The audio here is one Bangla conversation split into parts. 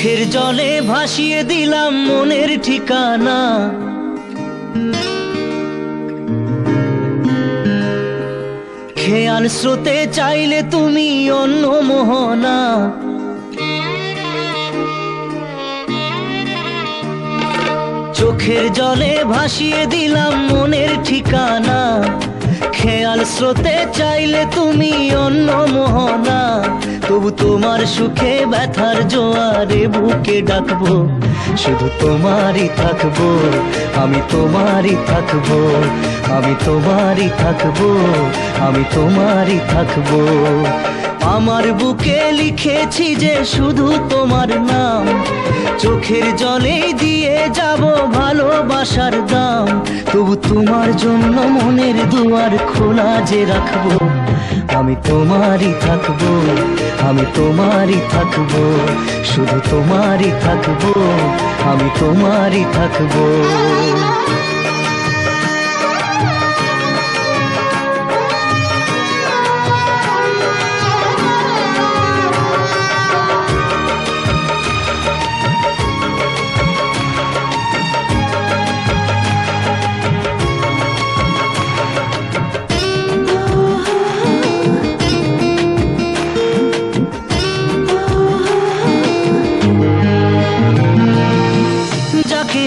চোখের জলে ভাসিয়ে দিলাম মনের ঠিকানা। খেয়াল স্রোতে চাইলে তুমি অন্য মোহনা। চোখের জলে ভাসিয়ে দিলাম মনের ঠিকানা। খেয়াল স্রোতে চাইলে তুমি অন্য মোহনা। তবু তোমার সুখে ব্যথার জোয়ারে বুকে ডাকবো, শুধু তোমারই থাকবো, আমি তোমারই থাকবো, আমি তোমারই থাকবো, আমি তোমারই থাকবো। আমার বুকে লিখেছি যে শুধু তোমার নাম, চোখের জলে দিয়ে যাব ভালোবাসার দাম। তবু তোমার জন্য মনের দুয়ার খোলা যে রাখবো, আমি তোমারই থাকবো, আমি তোমারই থাকবো, শুধু তোমারই থাকবো, আমি তোমারই থাকবো।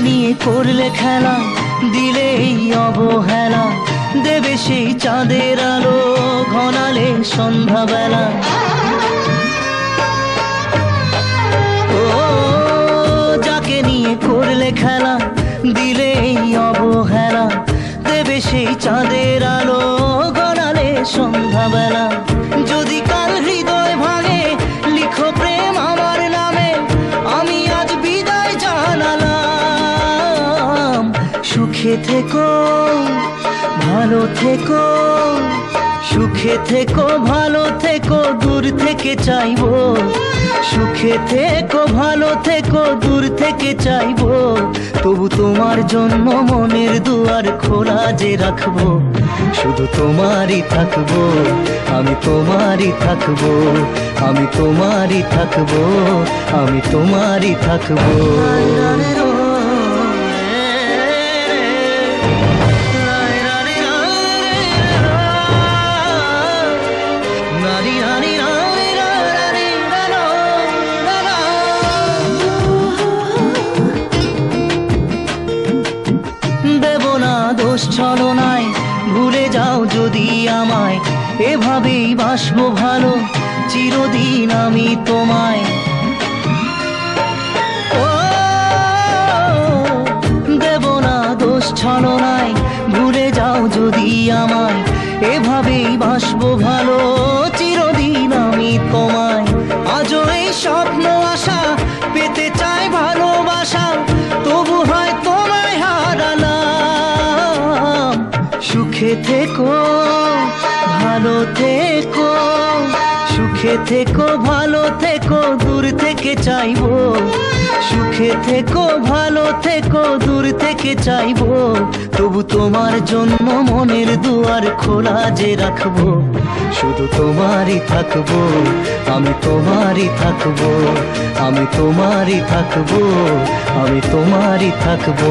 নিয়ে করলে খেলা, দিলে এই অবহেলা, দেবে সেই চাঁদের আলো ঘনালে সন্ধ্যাবেলা। ও যাকে নিয়ে করলে খেলা, দিলে এই অবহেলা, দেবে সেই চাঁদের আলো ঘনালে সন্ধ্যাবেলা। যদি কাল হৃদয় ভাঙে লিখো প্রেম আমার নামে, আমি আজ বিদায় জানালাম। সুখে থেকো ভালো থেকো, সুখে থেকো ভালো থেকো, দূর থেকে চাইবো। সুখে থেকো ভালো থেকো, দূর থেকে চাইবো। তবু তোমার জন্য মনের দুয়ার খোলা যে রাখবো, শুধু তোমারই থাকবো, আমি তোমারই থাকবো, আমি তোমারই থাকবো, আমি তোমারই থাকবো। ছলনায় ভুলে যাও যদি আমায়, এভাবেই বাসবো ভালো চিরদিন আমি তোমায়। ও দেব না দোষ ছলনায়, ভুলে যাও যদি আমায়, এভাবেই বাসবো ভালো চিরদিন আমি তোমায়। আজও এই স্বপ্ন আশা পেতে চাই ভালোবাসা, তবু হয় তোমায় হারালাম। সুখে থেকো ভালো থেকো, সুখে থেকো ভালো থেকো, দূর থেকে চাইবো। সুখে থেকো ভালো থেকো, দূর থেকে চাইবো। তবু তোমার জন্য মনের দুয়ার খোলা যে রাখবো, শুধু তোমারই থাকবো, আমি তোমারই থাকবো, আমি তোমারই থাকবো, আমি তোমারই থাকবো।